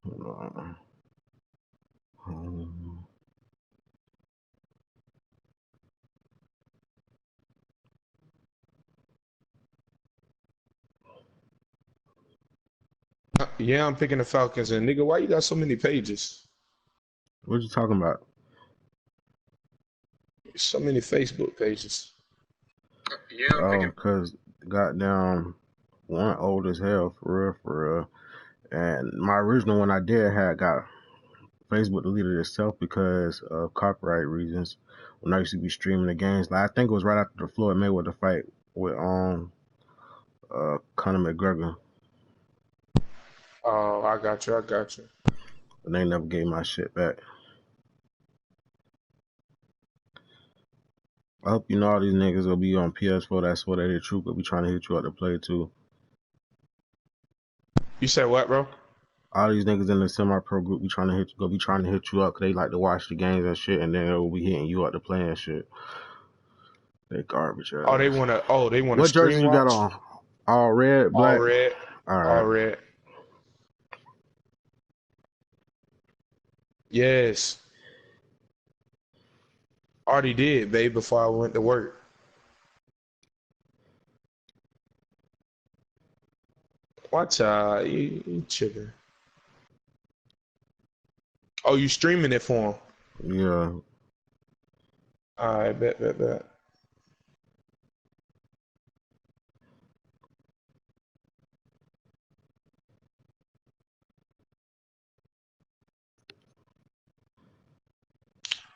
Hold on. Yeah, I'm picking the Falcons. And nigga, why you got so many pages? What you talking about? So many Facebook pages. Yeah, I'm Oh, picking. cause goddamn one old as hell for real, for real. And my original one I did had got Facebook deleted itself because of copyright reasons. When I used to be streaming the games, like I think it was right after the Floyd Mayweather fight with Conor McGregor, Oh, I got you. I got you. and they never gave my shit back. I hope you know all these niggas will be on PS4. That's what they the truth. Will be trying to hit you up to play too. You said what, bro? All these niggas in the semi-pro group be trying to hit you up because they like to watch the games and shit, and then they'll be hitting you up to play and shit. They garbage Oh, they ass. wanna. Oh, they wanna What stream jersey you got watch. on? All red, All black. red. All All right. red. Yes. Already did, babe. Before I went to work. Watch out. You chicken. Oh, you streaming it for him? Yeah. All right, bet, bet, bet.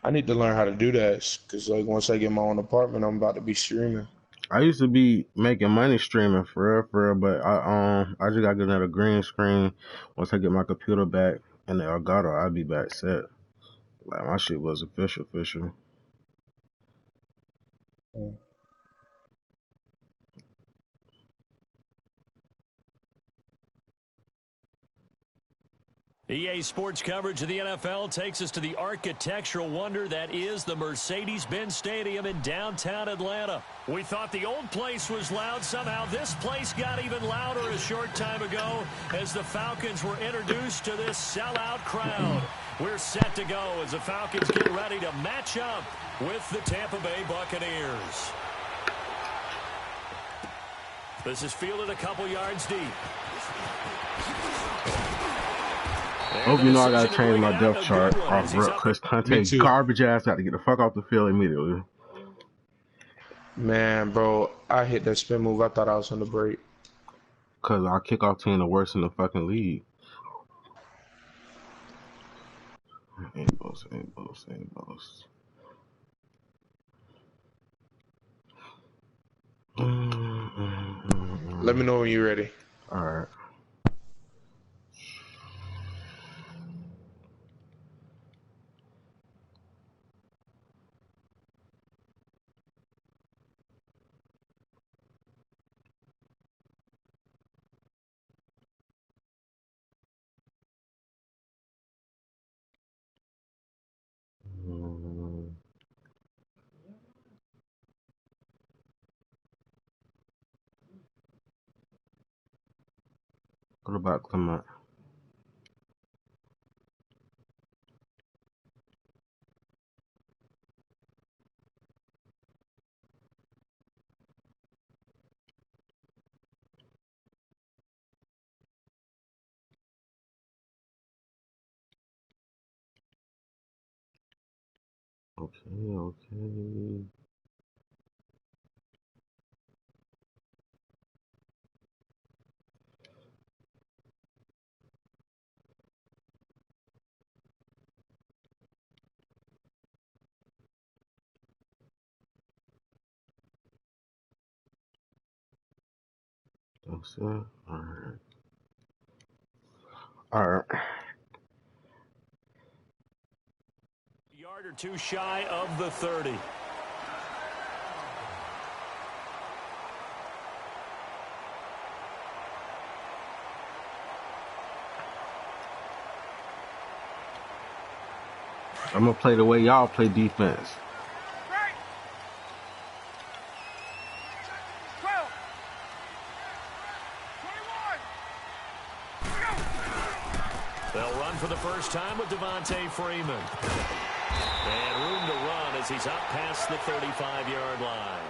I need to learn how to do that, cause like once I get my own apartment, I'm about to be streaming. I used to be making money streaming for real, but I just got to get another green screen. Once I get my computer back and the Elgato, I'll be back set. Like my shit was official. EA Sports coverage of the NFL takes us to the architectural wonder that is the Mercedes-Benz Stadium in downtown Atlanta. We thought the old place was loud. Somehow this place got even louder a short time ago as the Falcons were introduced to this sellout crowd. We're set to go as the Falcons get ready to match up with the Tampa Bay Buccaneers. This is fielded a couple yards deep. Hope you know I gotta change my depth chart off rep because Me content too. garbage ass got to get the fuck off the field immediately. Man, bro, I hit that spin move. I thought I was on the break. Cause our kickoff team the worst in the fucking league. Ain't boss. Let me know when you're ready. All right. What about Clement? Okay. That's it. All right. All right. Yard or two shy of the 30. I'm gonna play the way y'all play defense. They'll run for the first time with Javontae Freeman. And room to run as he's up past the 35-yard line.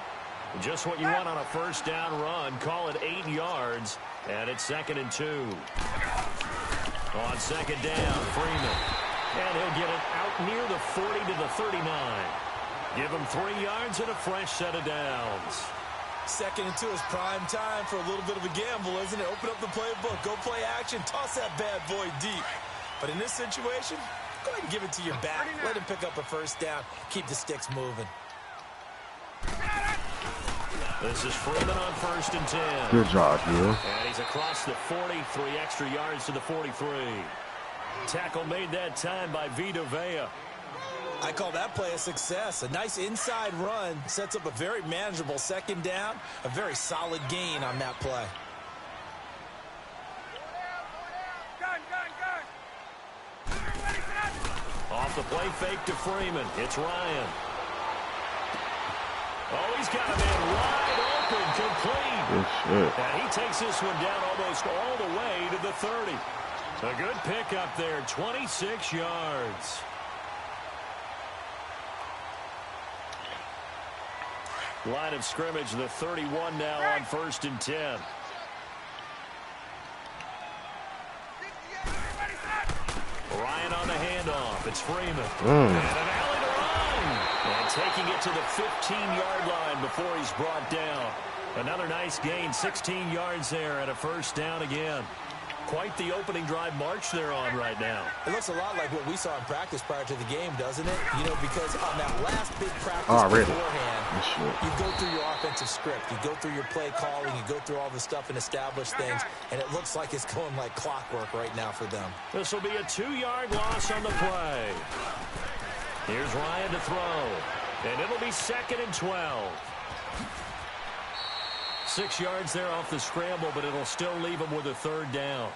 Just what you want on a first down run. Call it 8 yards. And it's 2nd and 2. On 2nd down, Freeman. And he'll get it out near the 40 to the 39. Give him 3 yards and a fresh set of downs. 2nd and 2 is prime time for a little bit of a gamble, isn't it? Open up the playbook, go play action, toss that bad boy deep. But in this situation, go ahead and give it to your back. Let him pick up a first down. Keep the sticks moving. This is Freeman on 1st and 10. Good job, Hill. And he's across the 40, 3 extra yards to the 43. Tackle made that time by Vita Vea. I call that play a success. A nice inside run sets up a very manageable 2nd down. A very solid gain on that play. Off the play fake to Freeman. It's Ryan. Oh, he's got him in wide open, complete. Good shit. And he takes this one down almost all the way to the 30. A good pickup there, 26 yards. Line of scrimmage, the 31 now on 1st and 10. Ryan on the handoff. It's Freeman. And an alley to run. And taking it to the 15-yard line before he's brought down. Another nice gain, 16 yards there and a first down again. Quite the opening drive march they're on right now. It looks a lot like what we saw in practice prior to the game, doesn't it? You know, because on that last big practice beforehand, you go through your offensive script. You go through your play calling. You go through all the stuff and establish things. And it looks like it's going like clockwork right now for them. This will be a 2-yard loss on the play. Here's Ryan to throw. And it'll be 2nd and 12. 6 yards there off the scramble, but it'll still leave him with a 3rd down.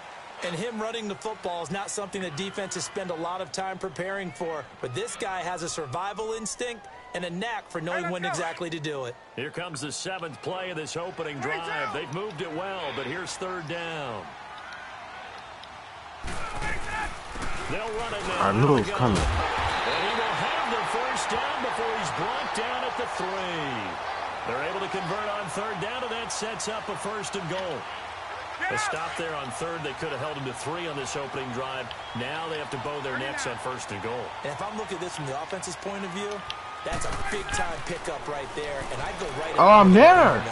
And him running the football is not something that defenses spend a lot of time preparing for. But this guy has a survival instinct and a knack for knowing when exactly to do it. Here comes the 7th play of this opening drive. They've moved it well, but here's 3rd down. They'll run it now. I knew it was coming. And he will have the first down before he's brought down at the 3. They're able to convert on 3rd down, and that sets up a 1st and goal. A stop there on 3rd. They could have held him to 3 on this opening drive. Now they have to bow their necks on 1st and goal. And if I'm looking at this from the offense's point of view, that's a big-time pickup right there. And I'd go right Oh, I'm there.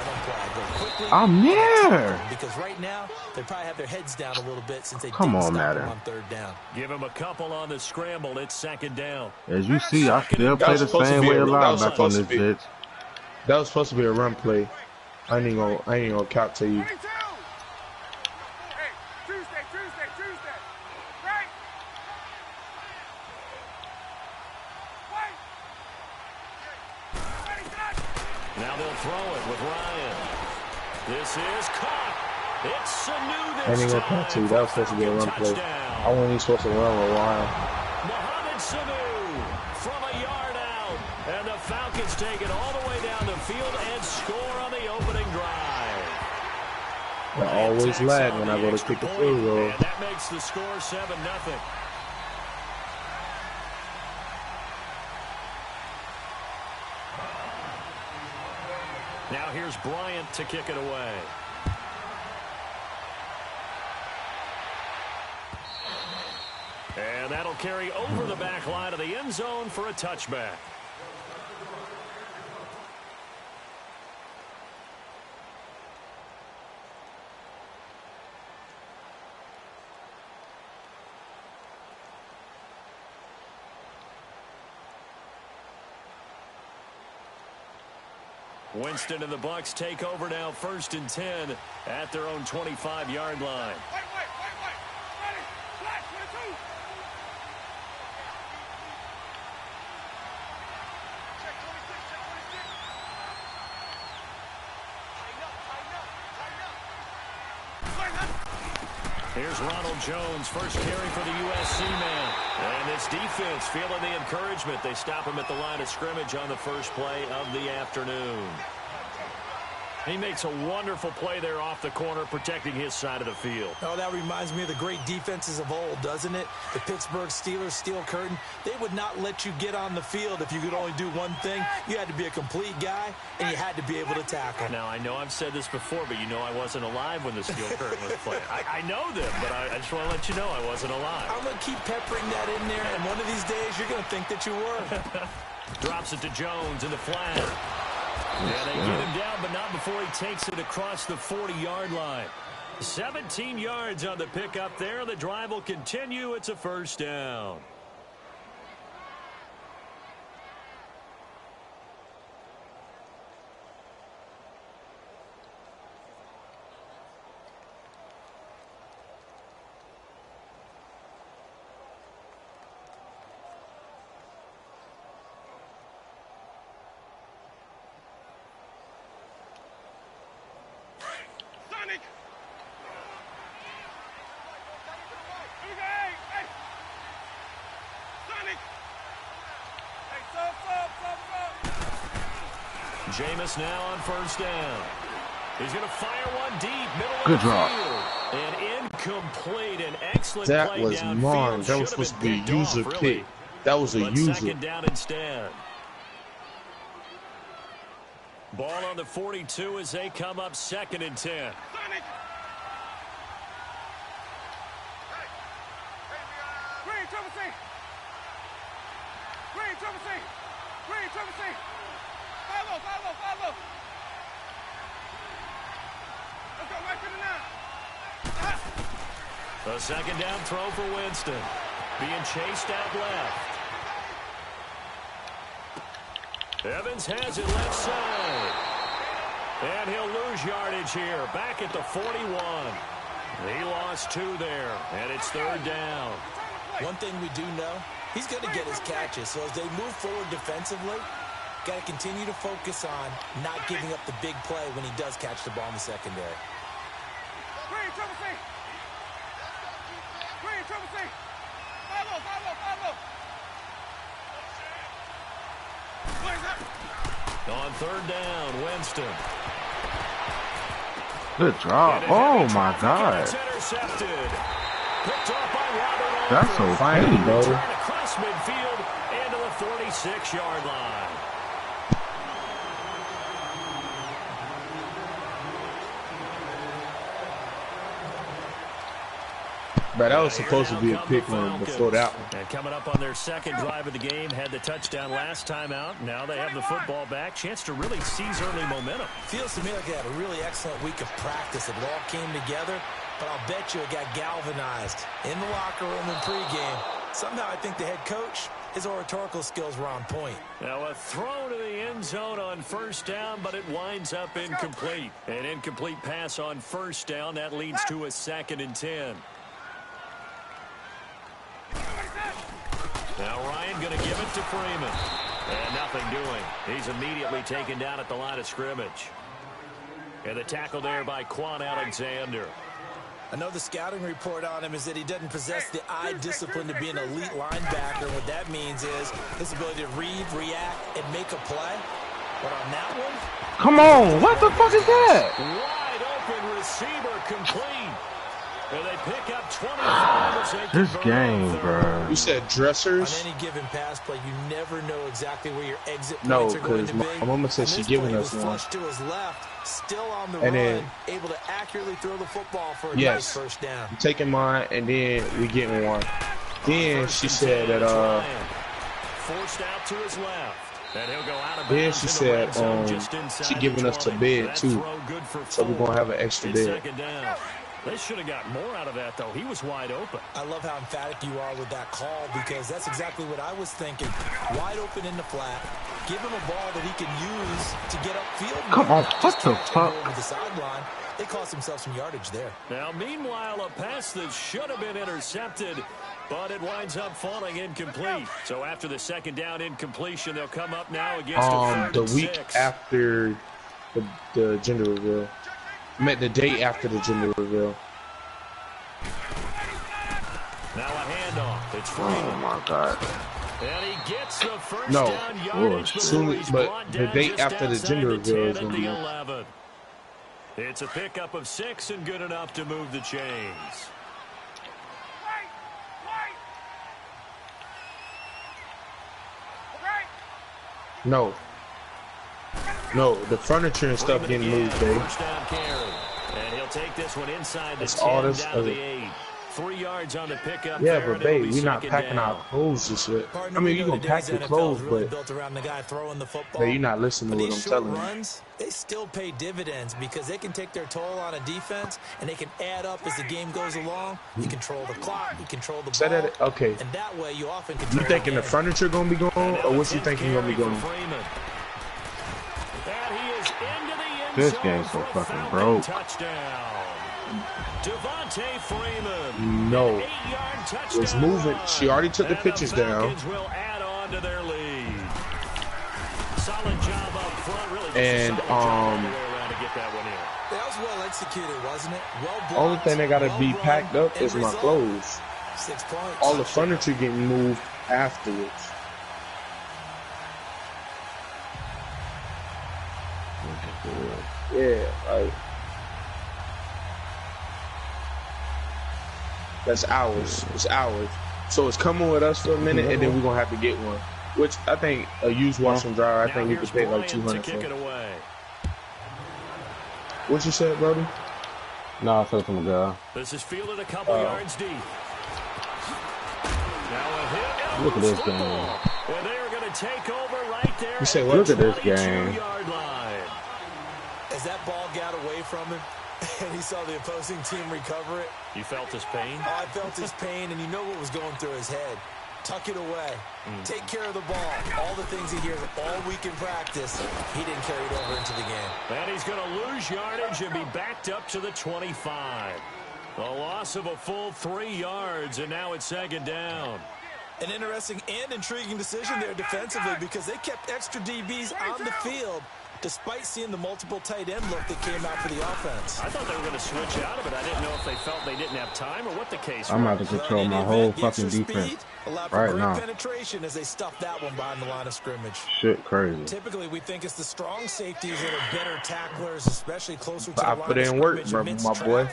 I'm there. Because right now, they probably have their heads down a little bit since they Come didn't on, stop Matter. him on 3rd down. Give him a couple on the scramble. It's 2nd down. As you see, I still play the same way a lot back on this bitch. That was supposed to be a run play. I ain't gonna count to you. Now they'll throw it with Ryan. This is caught. It's Sanu this I ain't gonna count to you. That was supposed to be a run play. I wasn't even supposed to run with Ryan. Mohamed Sanu from a yard out. And the Falcons take it all the way down the field and score on the opening drive. I always lag when I go to kick the field goal. And that makes the score 7-0. Now here's Bryant to kick it away. And that'll carry over the back line of the end zone for a touchback. Winston and the Bucs take over now, 1st and 10 at their own 25-yard line. Here's Ronald Jones, first carry for the USC man. And this defense feeling the encouragement. They stop him at the line of scrimmage on the first play of the afternoon. He makes a wonderful play there off the corner, protecting his side of the field. Oh, that reminds me of the great defenses of old, doesn't it? The Pittsburgh Steelers, Steel Curtain, they would not let you get on the field if you could only do one thing. You had to be a complete guy, and you had to be able to tackle. Now, I know I've said this before, but you know I wasn't alive when the Steel Curtain was playing. I know them, but I just want to let you know I wasn't alive. I'm going to keep peppering that in there, and one of these days you're going to think that you were. Drops it to Jones in the flat. Yeah, they get him down, but not before he takes it across the 40-yard line. 17 yards on the pickup there. The drive will continue. It's a first down. Jameis now on first down. He's going to fire one deep, middle of the field. And incomplete, an excellent play downfield. That was mine. That was supposed to be a user pick. That was a user. Second down instead. Ball on the 42 as they come up 2nd and 10. The second down throw for Winston. Being chased out left. Evans has it left side. And he'll lose yardage here. Back at the 41. He lost 2 there. And it's 3rd down. One thing we do know, he's going to get his catches. So as they move forward defensively, got to continue to focus on not giving up the big play when he does catch the ball in the secondary. On 3rd down, Winston. Good drop. Oh, my God. That's so funny, bro. Across midfield and to the 46-yard line. But that was supposed to be a pick one before that one. And coming up on their second drive of the game, had the touchdown last time out. Now they have the football back. Chance to really seize early momentum. Feels to me like they had a really excellent week of practice. It all came together, but I'll bet you it got galvanized in the locker room in pregame. Somehow I think the head coach, his oratorical skills were on point. Now a throw to the end zone on first down, but it winds up incomplete. An incomplete pass on first down. That leads to a 2nd and 10. Now Ryan going to give it to Freeman. And nothing doing. He's immediately taken down at the line of scrimmage. And the tackle there by Quan Alexander. I know the scouting report on him is that he doesn't possess the eye discipline to be an elite linebacker. What that means is his ability to read, react, and make a play. But on that one... Come on, what the fuck is that? Wide open receiver complete. And they pick up 25. This game, bro. You said dressers? On any given pass play, you never know exactly where your exit points are going to be. My mama said she's giving us one. Flushed to his left, still on the run, able to accurately throw the football for a nice first down. I'm taking mine, and then we getting one. Then she said that forced out to his left. And he'll go out of then she said she giving us a bed too, so we're gonna have an extra bed. They should have got more out of that, though. He was wide open. I love how emphatic you are with that call, because that's exactly what I was thinking. Wide open in the flat. Give him a ball that he can use to get upfield. Come on, what the fuck? Over the sideline. They cost themselves some yardage there. Now, meanwhile, a pass that should have been intercepted, but it winds up falling incomplete. So after the second down incompletion, they'll come up now against a 3rd the and week 6. after the gender reveal. Met the day after the gender reveal. Now a handoff. It's Freeman. Oh my God. And he gets the first down yardage, but the day after the gender reveal is gonna be. It's a pickup of 6 and good enough to move the chains. No. No, the furniture and stuff getting moved, babe. And he'll take this one inside the 10, all this down to the 8. 3 yards on the pickup. Yeah, but babe, we're not packing our clothes and shit. I mean, you're going to pack your clothes, but built around the guy throwing the football. you're not listening to what I'm telling you. Runs, they still pay dividends because they can take their toll on a defense and they can add up as the game goes along. You control the clock, you control the ball. Okay. And that way you often control. You thinking the furniture going to be gone, or what you thinking going to be gone? This game's so fucking broke. Javontae Freeman. No. It's moving. She already took the pictures down. Will add on to their lead. Solid job up front. Really and to get that one in. That was well executed, wasn't it? Well blocked, only thing that got to be packed up is my clothes. 6 points. All the furniture getting moved afterwards. Yeah, like that's ours. It's ours. So it's coming with us for a minute, and then we're gonna have to get one. Which I think a used wash and dryer. I think we could pay like $200 for. What you said, Brody? No, I said from the guy. This is fielded a couple yards deep. Now a hit. Look at this game. Well, they are going to take over right there. You say what? Look at this game. As that ball got away from him, and he saw the opposing team recover it. You felt his pain? Oh, I felt his pain, and you know what was going through his head. Tuck it away. Take care of the ball. All the things he hears all week in practice, he didn't carry it over into the game. And he's going to lose yardage and be backed up to the 25. A loss of a full 3 yards, and now it's second down. An interesting and intriguing decision there defensively because they kept extra DBs on the field despite seeing the multiple tight end look that came out for the offense. I thought they were going to switch out of it. I didn't know if they felt they didn't have time or what the case was. I'm about to control my whole fucking defense right now. Penetration as they stuffed that one behind the line of scrimmage. Shit crazy. Typically, we think it's the strong safeties that are better tacklers, especially closer to the I line put of in work, scrimmage my boy.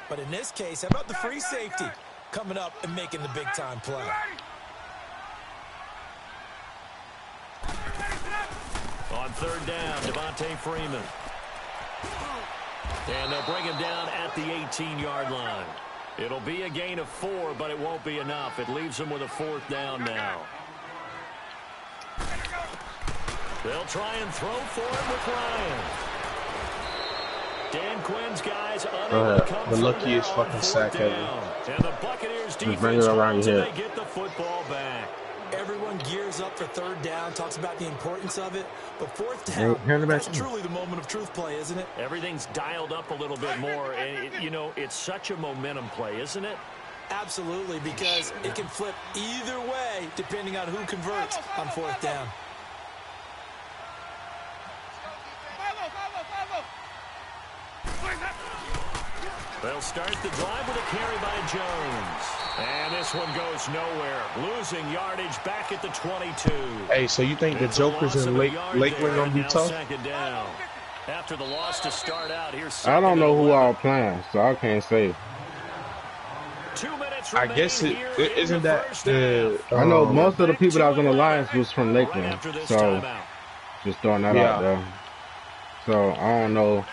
But in this case, how about the free safety coming up and making the big-time play? On third down, Javontae Freeman. And they'll bring him down at the 18-yard line. It'll be a gain of 4, but it won't be enough. It leaves them with a 4th down now. They'll try and throw for it with Ryan. Dan Quinn's guys unable to come the luckiest fucking sack ever. And the Buccaneers defense they get the football back. Everyone gears up for third down, talks about the importance of it, but fourth down, that's truly the moment of truth play, isn't it? Everything's dialed up a little bit more, and, you know, it's such a momentum play, isn't it? Absolutely, because it can flip either way depending on who converts on fourth down. They'll start the drive with a carry by Jones. And this one goes nowhere. Losing yardage back at the 22. Hey, so you think the Jokers in Lakeland going to be tough? Second down. After the loss to start out, here's I don't know who all playing, so I can't say. 2 minutes I guess it isn't that the. I know most of the people that was on the Lions was from Lakeland, so just throwing that out there. So I don't know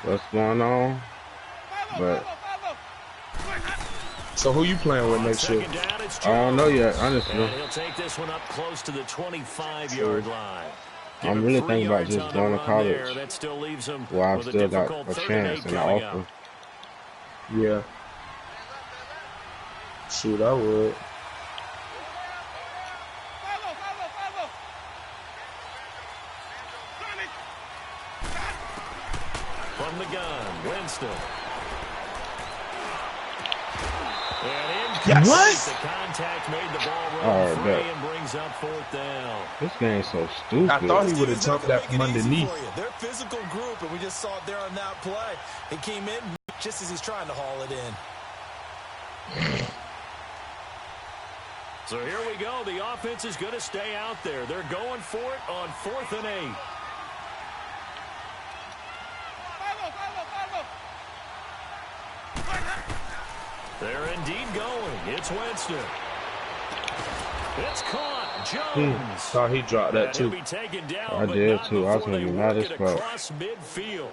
what's going on, but. So who you playing with next year? I don't know yet, honestly. He'll take this one up close to the 25-yard line. I'm really thinking about just going to college. That still leaves him well, I've still got a chance and an offer. Yeah. Shoot, I would. From the gun, Winston. Yes. What? The contact made the ball run free and brings up fourth down. This game's so stupid. I thought he would have jumped that from underneath. They're a physical group, and we just saw it there on that play. He came in just as he's trying to haul it in. So here we go. The offense is going to stay out there. They're going for it on 4th and 8. They're indeed going. It's Winston. It's caught. Jones. Thought he dropped that too. Be taken down, I did too. I was going to be mad as fuck. Across midfield.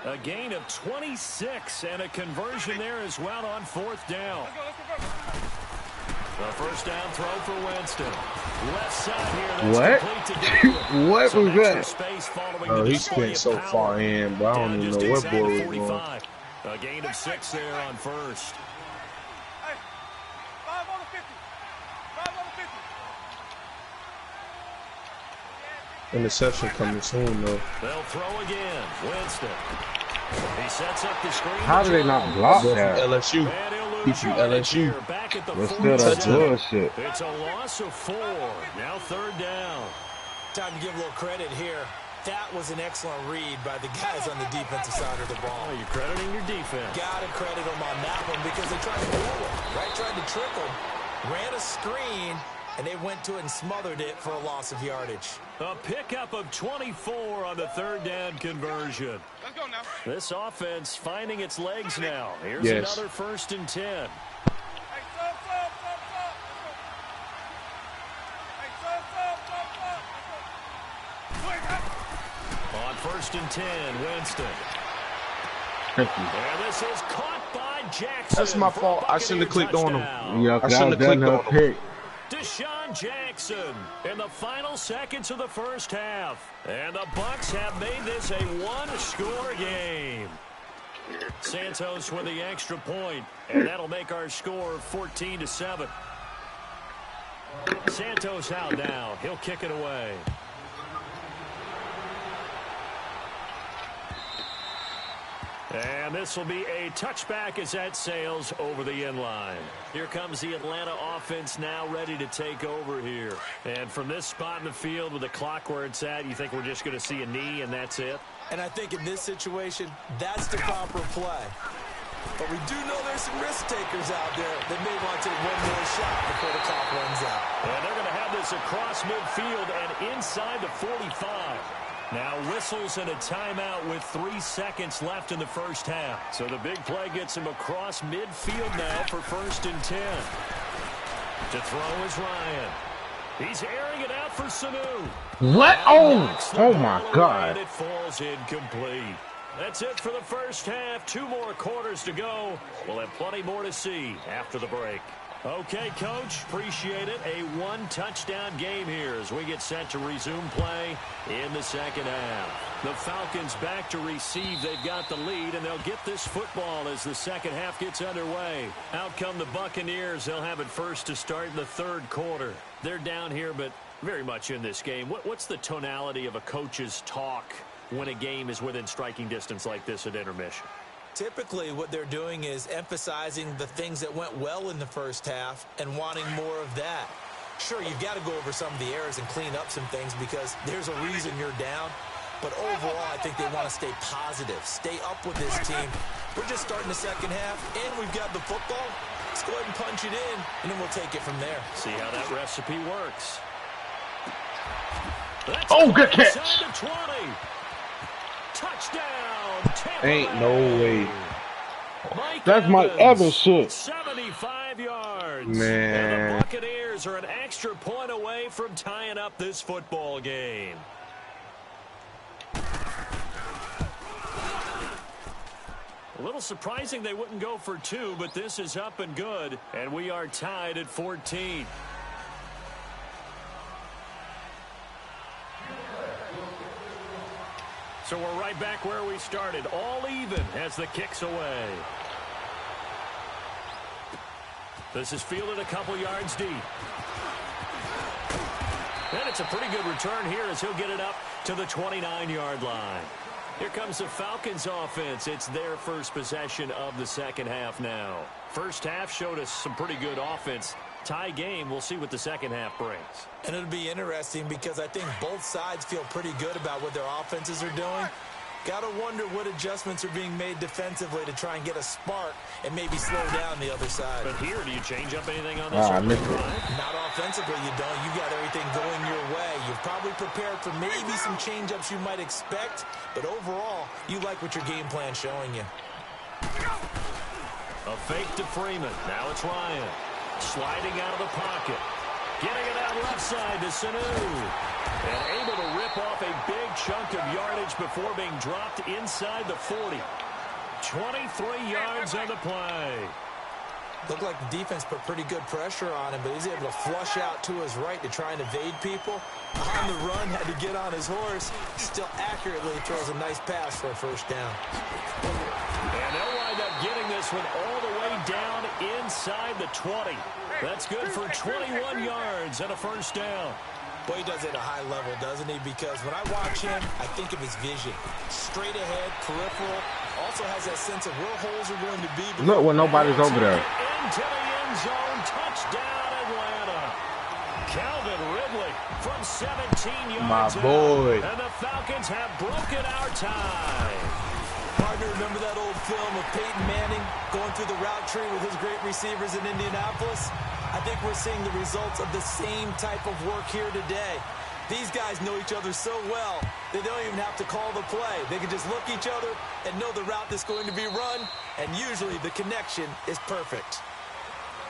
A gain of 26 and a conversion there as well on 4th down. The first down throw for Winston. Left side here. What? What was that? Oh, he spent so far in, but I don't even know what boy was going. A gain of 6 there on 1st. Interception coming soon, though. They'll throw again. Winston. He sets up the screen. How do they not block that? LSU. He's from LSU. But still, that's bullshit. It's a loss of 4. Now 3rd down. Time to give a little credit here. That was an excellent read by the guys on the defensive side of the ball. Oh, you're crediting your defense. Got to credit them on that one because they tried to fool him, right? Tried to trick him. Ran a screen, and they went to it and smothered it for a loss of yardage. A pickup of 24 on the 3rd down conversion. Let's go now. This offense finding its legs now. Here's another 1st and 10. On 1st and 10, Winston. Thank you. And this is caught by Jackson. That's my fault. I shouldn't have clicked on him. Yeah, I shouldn't have clicked on him. Deshaun Jackson in the final seconds of the first half. And the Bucs have made this a 1-score game. Santos with the extra point, and that'll make our score 14-7. Santos out now. He'll kick it away. And this will be a touchback as that sails over the end line. Here comes the Atlanta offense now ready to take over here. And from this spot in the field with the clock where it's at, you think we're just going to see a knee and that's it? And I think in this situation, that's the proper play. But we do know there's some risk takers out there that may want to take one more shot before the clock runs out. And they're going to have this across midfield and inside the 45. Now whistles and a timeout with 3 seconds left in the first half. So the big play gets him across midfield now for 1st and 10. To throw is Ryan. He's airing it out for Sanu. What? Oh my God. It falls incomplete. That's it for the first half. 2 more quarters to go. We'll have plenty more to see after the break. Okay, Coach, appreciate it. A 1-touchdown game here as we get set to resume play in the second half. The Falcons back to receive. They've got the lead, and they'll get this football as the second half gets underway. Out come the Buccaneers. They'll have it first to start in the 3rd quarter. They're down here, but very much in this game. What's the tonality of a coach's talk when a game is within striking distance like this at intermission? Typically, what they're doing is emphasizing the things that went well in the first half and wanting more of that. Sure, you've got to go over some of the errors and clean up some things because there's a reason you're down. But overall, I think they want to stay positive, stay up with this team. We're just starting the second half, and we've got the football. Let's go ahead and punch it in, and then we'll take it from there. See how that recipe works. Good catch. Touchdown. Ain't no way. That's Mike Evans shit. 75 yards. Man. And the Buccaneers are an extra point away from tying up this football game. A little surprising they wouldn't go for 2, but this is up and good, and we are tied at 14. So we're right back where we started, all even as the kick's away. This is fielded a couple yards deep. And it's a pretty good return here as he'll get it up to the 29-yard line. Here comes the Falcons offense. It's their first possession of the second half now. First half showed us some pretty good offense. Tie game, we'll see what the second half brings. And it'll be interesting because I think both sides feel pretty good about what their offenses are doing. Got to wonder what adjustments are being made defensively to try and get a spark and maybe slow down the other side. But here, do you change up anything on this? I missed it. Not offensively, you don't. You got everything going your way. You've probably prepared for maybe some change-ups you might expect, but overall, you like what your game plan's showing you. A fake to Freeman. Now it's Ryan. Sliding out of the pocket. Getting it out left side to Sanu. And able to rip off a big chunk of yardage before being dropped inside the 40. 23 yards on the play. Looked like the defense put pretty good pressure on him, but he's able to flush out to his right to try and evade people. On the run, had to get on his horse. Still accurately throws a nice pass for a first down. And they'll wind up getting this one all the way down inside the 20. That's good for 21 yards and a first down. Boy, he does it at a high level, doesn't he? Because when I watch him, I think of his vision. Straight ahead, peripheral. Also has that sense of where holes are going to be. Look when nobody's over there. Into the end zone. Touchdown, Atlanta. Calvin Ridley from 17 yards My out. boy. And the Falcons have broken our tie. Partner, remember that old film of Peyton Manning going through the route tree with his great receivers in Indianapolis? I think we're seeing the results of the same type of work here today. These guys know each other so well that they don't even have to call the play. They can just look each other and know the route that's going to be run, and usually the connection is perfect.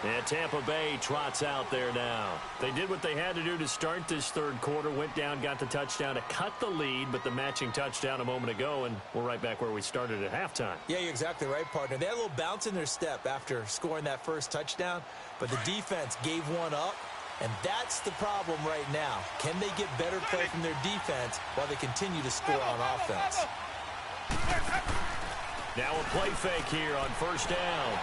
And Tampa Bay trots out there now. They did what they had to do to start this third quarter, went down, got the touchdown to cut the lead, but the matching touchdown a moment ago, and we're right back where we started at halftime. Yeah, you're exactly right, partner. They had a little bounce in their step after scoring that first touchdown, but the defense gave one up, and that's the problem right now. Can they get better play from their defense while they continue to score on offense? Now a play fake here on first down.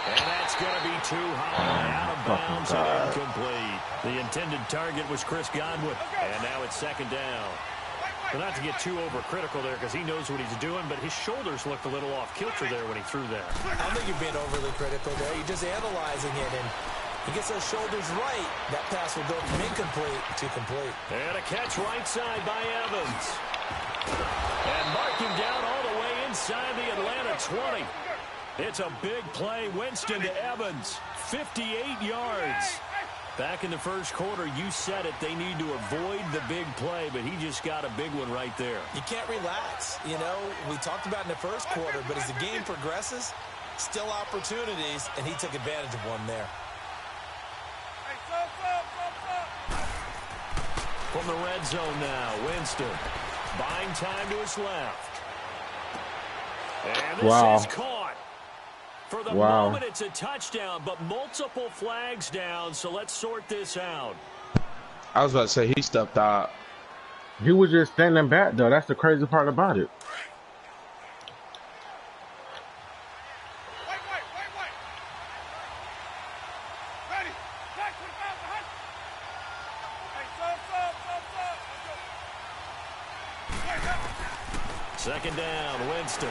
And that's going to be too high, out of bounds and incomplete. The intended target was Chris Godwin, and now it's second down. But not to get too overcritical there because he knows what he's doing, but his shoulders looked a little off kilter there when he threw that. I don't think you're being overly critical there. You're just analyzing it, and he gets those shoulders right. That pass will go from incomplete to complete. And a catch right side by Evans. And marking down all the way inside the Atlanta 20. It's a big play. Winston to Evans. 58 yards. Back in the first quarter, you said it. They need to avoid the big play, but he just got a big one right there. You can't relax. You know, we talked about in the first quarter, but as the game progresses, still opportunities, and he took advantage of one there. From the red zone now, Winston. Buying time to his left. And this is caught. For the moment, it's a touchdown, but multiple flags down, so let's sort this out. I was about to say he stepped out. He was just standing back, though. That's the crazy part about it. Second down, Winston.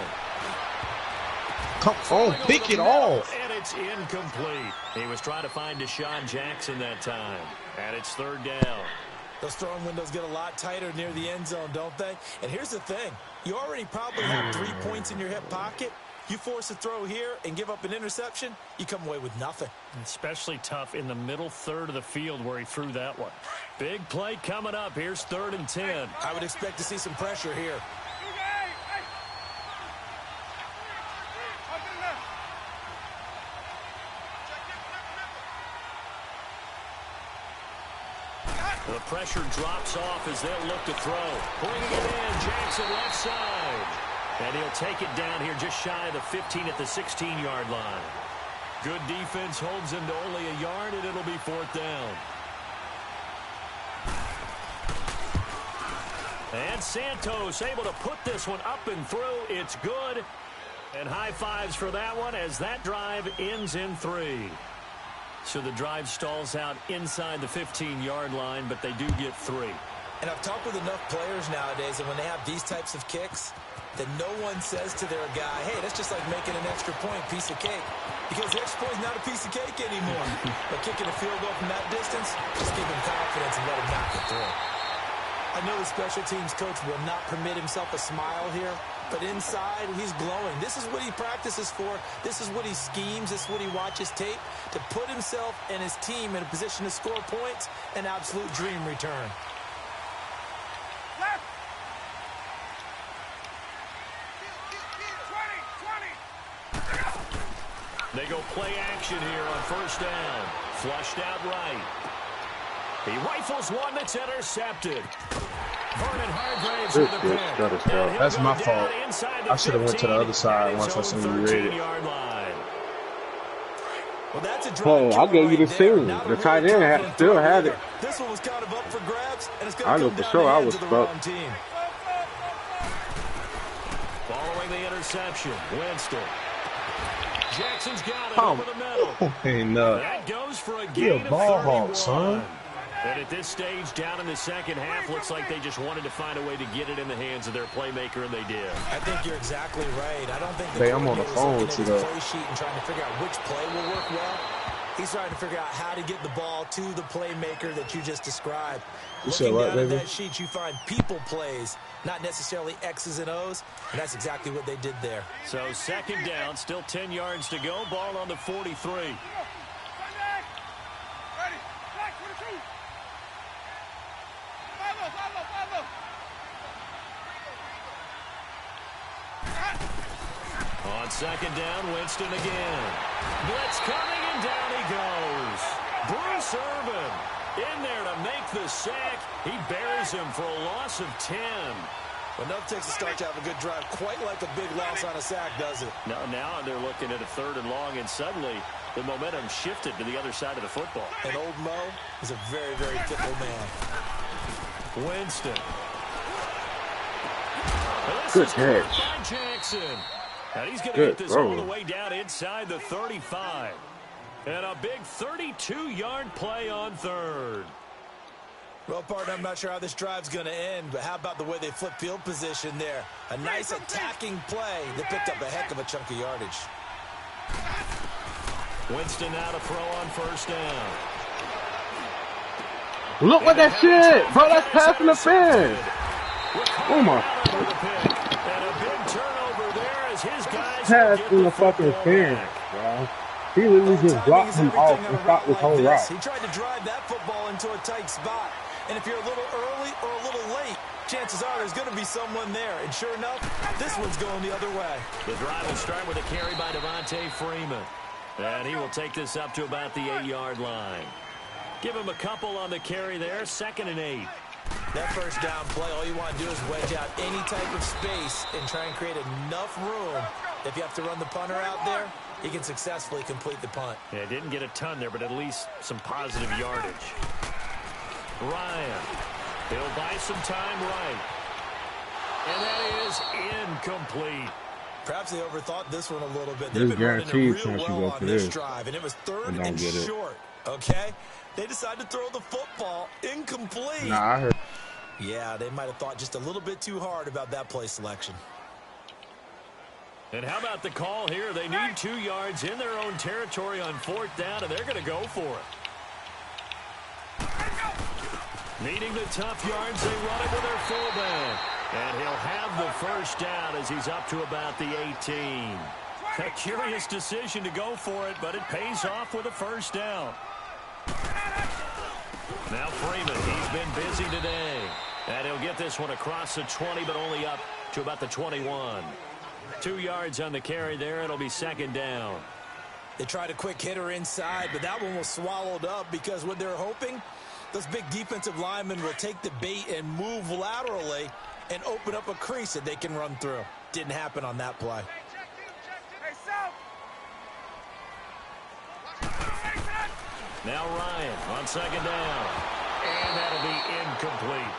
Come on, pick it off. And it's incomplete. He was trying to find Deshaun Jackson that time. And it's third down. Those throwing windows get a lot tighter near the end zone, don't they? And here's the thing. You already probably have 3 points in your hip pocket. You force a throw here and give up an interception, you come away with nothing. Especially tough in the middle third of the field where he threw that one. Big play coming up. Here's 3rd and 10. I would expect to see some pressure here. The pressure drops off as they'll look to throw. Bringing it in, Jackson left side. And he'll take it down here just shy of the 15 at the 16-yard line. Good defense holds him to only a yard, and it'll be 4th down. And Santos able to put this one up and through. It's good. And high fives for that one as that drive ends in 3. So the drive stalls out inside the 15-yard line, but they do get 3. And I've talked with enough players nowadays, and when they have these types of kicks, that no one says to their guy, hey, that's just like making an extra point, piece of cake. Because the extra point is not a piece of cake anymore. But kicking a field goal from that distance, just give him confidence and let him knock it through. I know the special teams coach will not permit himself a smile here, but inside, he's glowing. This is what he practices for. This is what he schemes. This is what he watches tape to put himself and his team in a position to score points. An absolute dream return. go play action here on first down. Flushed out right. He rifles one that's intercepted. Vernon Hargraves with the pick. That's my fault. I should have went to the other side once I seen you read it. Well, that's a drive I gave you the scene. The tight end still had it. This one was kind of up for grabs, and it's going I know for sure I was stuck. Following the interception, Winston. Jackson's got it over the middle. That goes for a gain of 31. Son. And at this stage, down in the second half, looks like they just wanted to find a way to get it in the hands of their playmaker, and they did. I think you're exactly right. I don't think I'm on the phone with you, though. Play sheet and trying to figure out which play will work well. He's trying to figure out how to get the ball to the playmaker that you just described. Looking down at that sheet, you find people plays, not necessarily X's and O's, and that's exactly what they did there. So second down, still 10 yards to go, ball on the 43. On second down, Winston again. Blitz coming, and down he goes. Bruce Irvin in there to make the sack. He buries him for a loss of 10. Enough takes a start to have a good drive. Quite like a big loss on a sack, does it? Now they're looking at a third and long, and suddenly the momentum shifted to the other side of the football. And old Mo is a very, very fickle man. Winston. Good catch. Jackson. And he's going to get this all the way down inside the 35. And a big 32-yard play on third. Well, partner, I'm not sure how this drive's going to end, but how about the way they flip field position there? A nice attacking play that picked up a heck of a chunk of yardage. Winston now to throw on first down. Look at that shit! Bro, that's pass interference! Oh my. And a big turnover there as his guys pass in the fucking interference, bro. He literally just blocked him off and stopped this whole route. He tried to drive that football into a tight spot. And if you're a little early or a little late, chances are there's going to be someone there. And sure enough, this one's going the other way. The drive will start with a carry by Javontae Freeman. And he will take this up to about the 8-yard line. Give him a couple on the carry there, 2nd and 8. That first down play, all you want to do is wedge out any type of space and try and create enough room. If you have to run the punter out there, he can successfully complete the punt. Yeah, didn't get a ton there, but at least some positive yardage. Ryan, he'll buy some time right. And that is incomplete. Perhaps they overthought this one a little bit. They've been running it real well on this drive, and it was 3rd and short. Okay? They decided to throw the football incomplete. Nah, I heard. Yeah, they might have thought just a little bit too hard about that play selection. And how about the call here? They need 2 yards in their own territory on 4th down, and they're going to go for it. Needing the tough yards, they run it with their fullback. And he'll have the first down as he's up to about the 18. A curious decision to go for it, but it pays off with a first down. Now Freeman, he's been busy today. And he'll get this one across the 20, but only up to about the 21. 2 yards on the carry there. It'll be 2nd down. They tried a quick hitter inside, but that one was swallowed up because what they're hoping, those big defensive linemen will take the bait and move laterally and open up a crease that they can run through. Didn't happen on that play. Now Ryan on 2nd down. And that'll be incomplete.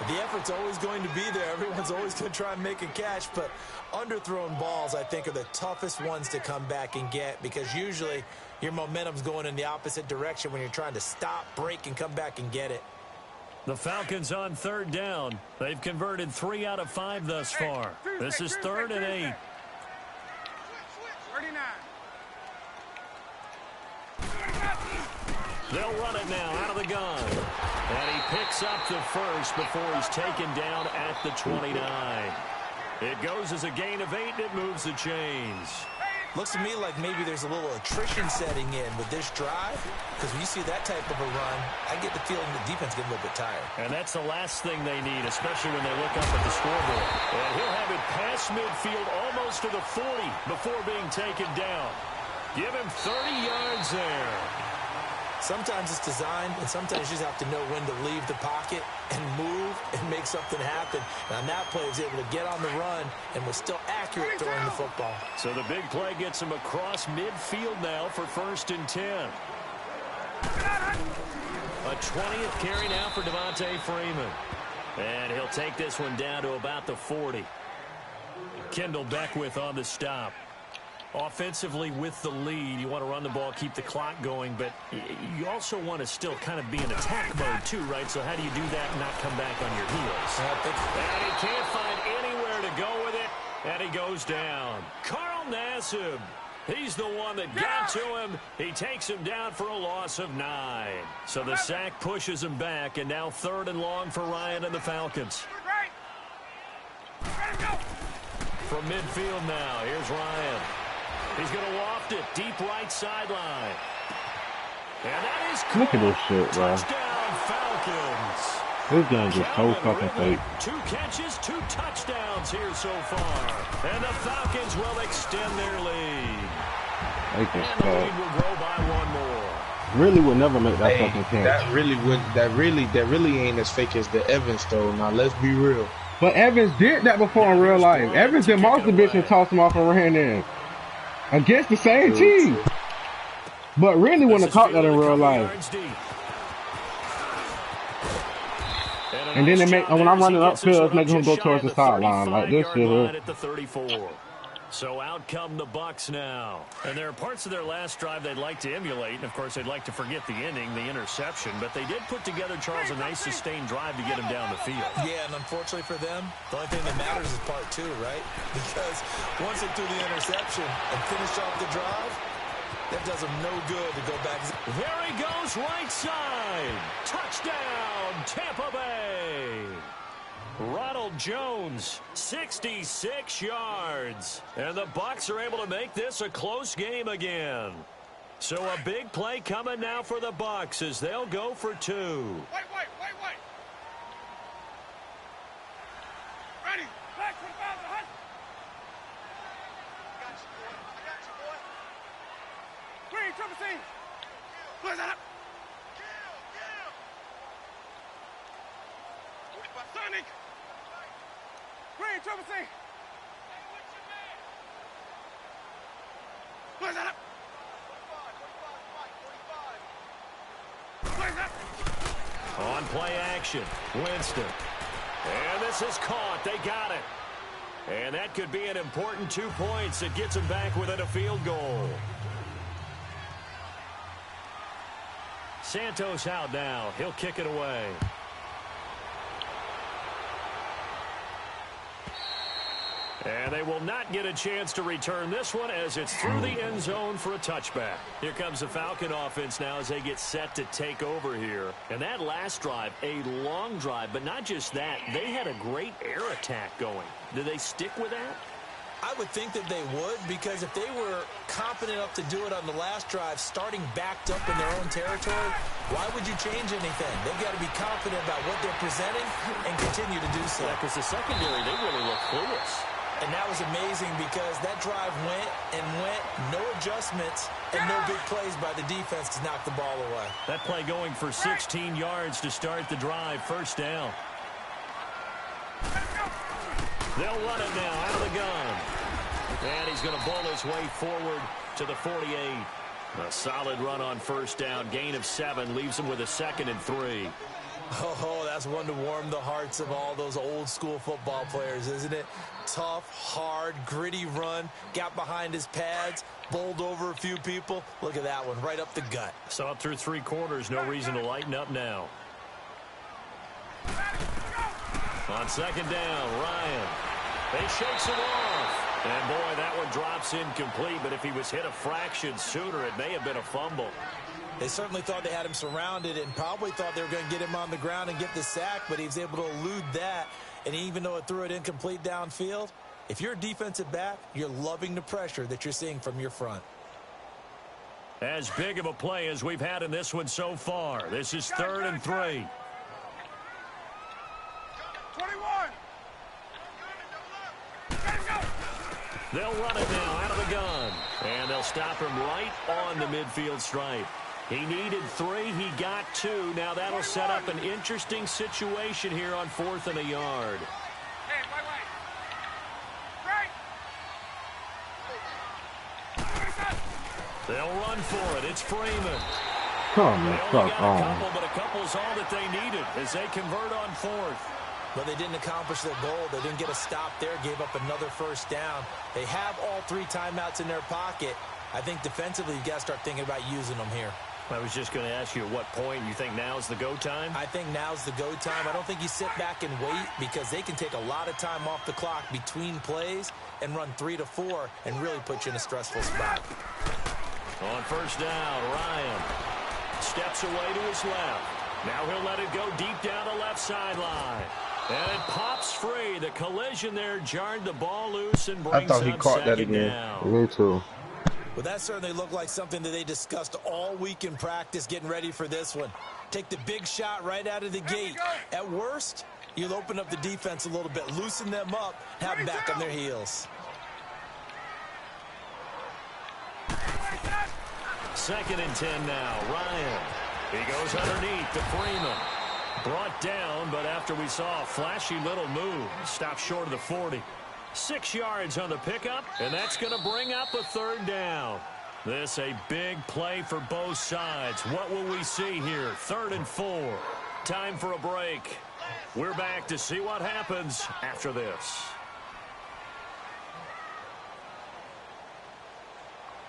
The effort's always going to be there. Everyone's always going to try and make a catch, but underthrown balls, I think, are the toughest ones to come back and get because usually your momentum's going in the opposite direction when you're trying to stop, break, and come back and get it. The Falcons on 3rd down. They've converted 3 out of 5 thus far. This is 3rd and 8. They'll run it now out of the gun. And he picks up the first before he's taken down at the 29. It goes as a gain of 8, and it moves the chains. Looks to me like maybe there's a little attrition setting in with this drive, because when you see that type of a run, I get the feeling the defense gets a little bit tired. And that's the last thing they need, especially when they look up at the scoreboard. And he'll have it past midfield almost to the 40 before being taken down. Give him 30 yards there. Sometimes it's designed, and sometimes you just have to know when to leave the pocket and move and make something happen. And on that play, he was able to get on the run and was still accurate throwing the football. So the big play gets him across midfield now for 1st and 10. A 20th carry now for Javontae Freeman. And he'll take this one down to about the 40. Kendall Beckwith on the stop. Offensively with the lead, you want to run the ball, keep the clock going, but you also want to still kind of be in attack mode too, right? So how do you do that and not come back on your heels? And he can't find anywhere to go with it, and he goes down. Carl Nassib, he's the one that got to him. He takes him down for a loss of 9. So the sack pushes him back, and now 3rd and long for Ryan and the Falcons. From midfield now, here's Ryan. He's going to waft it deep right sideline. And that is cool. Look at this shit, bro. Touchdown, Falcons. This game just so fucking fake. 2 catches, 2 touchdowns here so far. And the Falcons will extend their lead. They can and the lead will grow by 1 more. Really would never make that fucking catch. That really ain't as fake as the Evans though. Now let's be real. But Evans did that before in real life. Evans did most of the bitch and tossed him off and ran in. Against the same team. But really wouldn't have caught that in real life. And then they make, when I'm running upfield, it's making him go towards the sideline. Like this shit here. So out come the Bucs now. And there are parts of their last drive they'd like to emulate. And, of course, they'd like to forget the ending, the interception. But they did put together, Charles, a nice sustained drive to get him down the field. Yeah, and unfortunately for them, the only thing that matters is part 2, right? Because once they threw the interception and finished off the drive, that does them no good to go back. There he goes, right side. Touchdown, Tampa Bay. Ronald Jones, 66 yards. And the Bucs are able to make this a close game again. So a big play coming now for the Bucs as they'll go for 2. Wait. Ready. Back 25 to hunt. I got you, boy. Green, triple C. Where's that up? Kill. 45 Sonic. Green, triple C. Hey, what's your man? Where's that up? 45. Where's that? On play action, Winston. And this is caught. They got it. And that could be an important 2 points. It gets them back within a field goal. Santos out now. He'll kick it away. And they will not get a chance to return this one as it's through the end zone for a touchback. Here comes the Falcon offense now as they get set to take over here. And that last drive, a long drive, but not just that. They had a great air attack going. Do they stick with that? I would think that they would, because if they were confident enough to do it on the last drive, starting backed up in their own territory, why would you change anything? They've got to be confident about what they're presenting and continue to do so. Yeah, because the secondary, they really look clueless. And that was amazing because that drive went, no adjustments, and no big plays by the defense to knock the ball away. That play going for 16 yards to start the drive, 1st down. They'll run it now out of the gun. And he's going to bowl his way forward to the 48. A solid run on 1st down. Gain of 7 leaves him with a 2nd and 3. Oh, that's one to warm the hearts of all those old school football players, isn't it? Tough, hard, gritty run. Got behind his pads, bowled over a few people. Look at that one, right up the gut. Saw it through 3 quarters. No reason to lighten up now. On 2nd down, Ryan. He shakes it off. And, boy, that one drops incomplete. But if he was hit a fraction sooner, it may have been a fumble. They certainly thought they had him surrounded and probably thought they were going to get him on the ground and get the sack, but he was able to elude that. And even though it threw it incomplete downfield, if you're a defensive back, you're loving the pressure that you're seeing from your front. As big of a play as we've had in this one so far. This is 3rd and 3. 21. They'll run it now out of the gun. And they'll they'll stop him right on the midfield stripe. He needed 3. He got 2. Now that'll set up an interesting situation here on 4th and a yard. They'll run for it. It's Freeman. Come the fuck on. But a couple's all that they needed as they convert on 4th. But they didn't accomplish their goal. They didn't get a stop there, gave up another first down. They have all 3 timeouts in their pocket. I think defensively you've got to start thinking about using them here. I was just going to ask you at what point you think now's the go time? I think now's the go time. I don't think you sit back and wait because they can take a lot of time off the clock between plays and run 3 to 4 and really put you in a stressful spot. On first down, Ryan steps away to his left. Now he'll let it go deep down the left sideline. And it pops free. The collision there jarred the ball loose and brings thought he caught that again. Me too. Well, that certainly looked like something that they discussed all week in practice getting ready for this one. Take the big shot right out of the gate. At worst, you'll open up the defense a little bit, loosen them up, have them back on their heels. 2nd and 10 now. Ryan. He goes underneath to Freeman. Brought down, but after we saw a flashy little move, stopped short of the 40. 6 yards on the pickup, and that's going to bring up a 3rd down. This a big play for both sides. What will we see here? 3rd and 4. Time for a break. We're back to see what happens after this.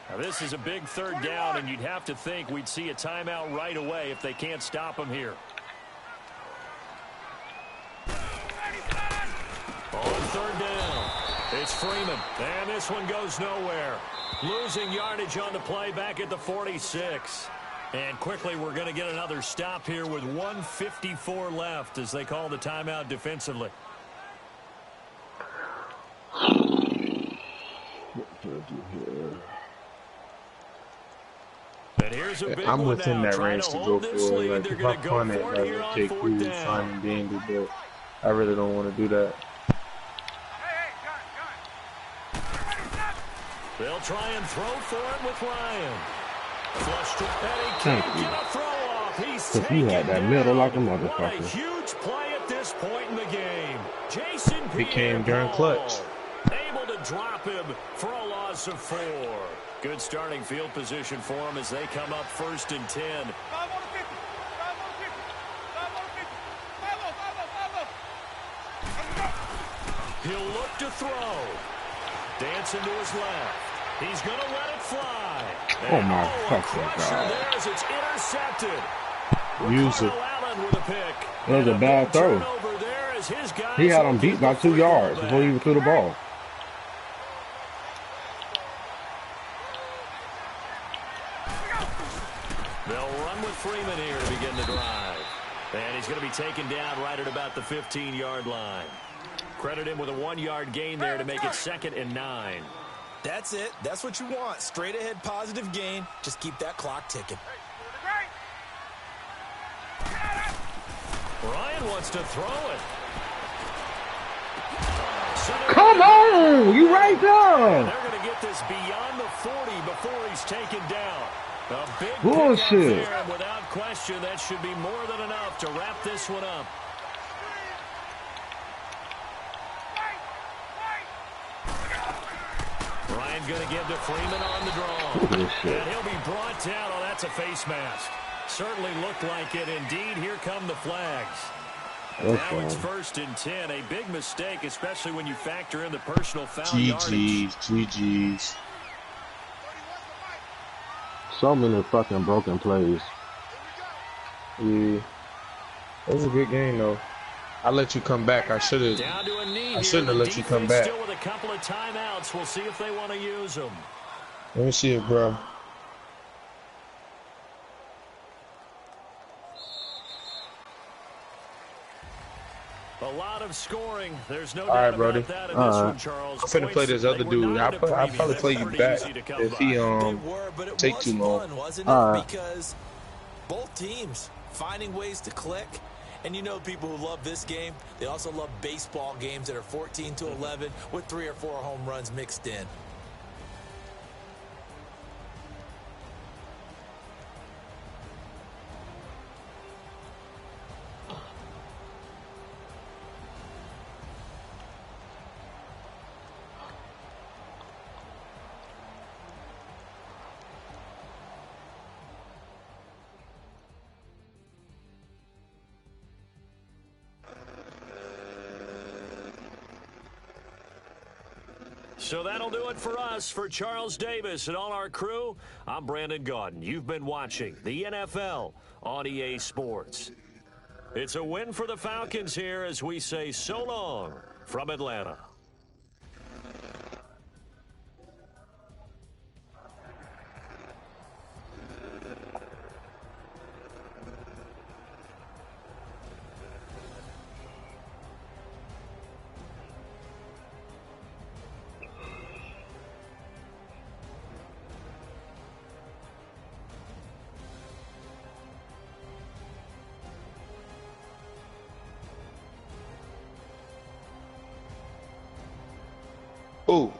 Now, this is a big 3rd down, and you'd have to think we'd see a timeout right away if they can't stop him here. On 3rd down, it's Freeman, and this one goes nowhere. Losing yardage on the play back at the 46. And quickly we're going to get another stop here with 1:54 left as they call the timeout defensively. And here's a big I'm one within now. that Trying range to go hold this for it. lead. Like, They're if going I to go punt it, for I it here would on take 4th cool, down. fine, and dandy, but I really don't want to do that. They'll try and throw for it with Ryan. Flushed, and he can't get a throw off. He's taken You had that middle like a What a motherfucker. huge play at this point in the game. Jason He came during clutch. able to drop him for a loss of 4. Good starting field position for him as they come up 1st and 10. 5 on the 50. 5 on the 50. 5 on the 50. 5 on. He'll look to throw. Dancing to his left. He's going to let it fly. Oh, my a fucking crusher God. there as it's intercepted. Use it. Ricardo Allen with a pick. That was a bad throw. Turnover there as his guys He had him will beat get by the 2 yards football before he even back. threw the ball. They'll run with Freeman here to begin the drive. And he's going to be taken down right at about the 15-yard line. Credit him with a 1-yard gain there to make it 2nd and 9. That's it. That's what you want. Straight ahead positive gain. Just keep that clock ticking. Ryan wants to throw it. Come on! You right there! They're going to get this beyond the 40 before he's taken down. A big Bullshit. pickup there, and without question, that should be more than enough to wrap this one up. Ryan going to give to Freeman on the draw. And he'll be brought down. Oh, that's a face mask. Certainly looked like it. Indeed, here come the flags. Now it's 1st and 10. A big mistake, especially when you factor in the personal foul yardage. GG's. So many fucking broken plays. Yeah. That was a good game, though. I let you come back. I shouldn't Down to a knee have let you come back. Still with a couple of timeouts. We'll see if they want to use them. Let me see it, bro. A lot of scoring. There's no All right, doubt Brody. about that in this one, Charles. I'm finna play this other dude. I'll probably play you back if he They were, but it take was too long. fun, wasn't it? Because both teams finding ways to click. And you know people who love this game, they also love baseball games that are 14-11 with 3 or 4 home runs mixed in. So that'll do it for us. For Charles Davis and all our crew, I'm Brandon Gaudin. You've been watching the NFL on EA Sports. It's a win for the Falcons here as we say so long from Atlanta. Oh.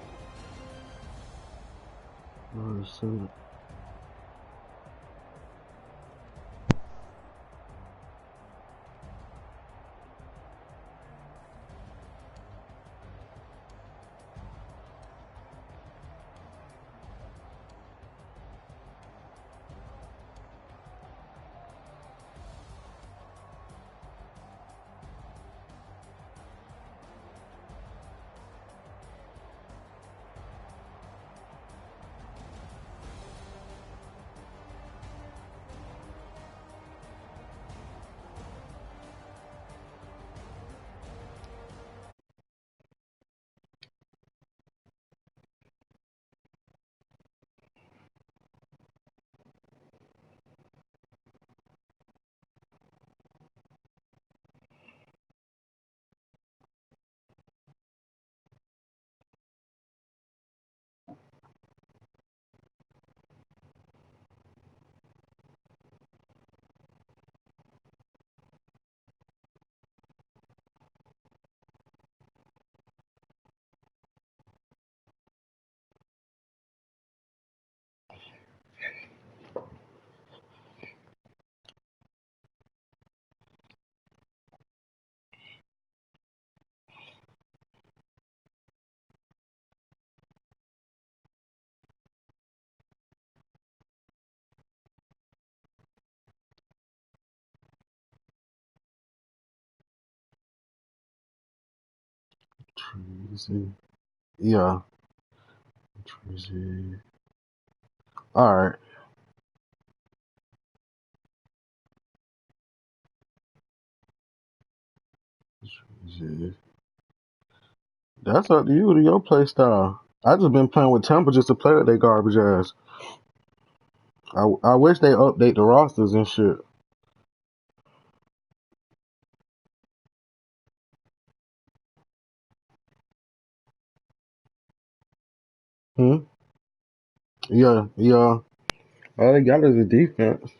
Yeah. Tracy. All right. Tracy. That's up to you, to your play style. I just been playing with Tampa just to play with their garbage ass. I wish they update the rosters and shit. Hmm? Yeah. All they got is a defense.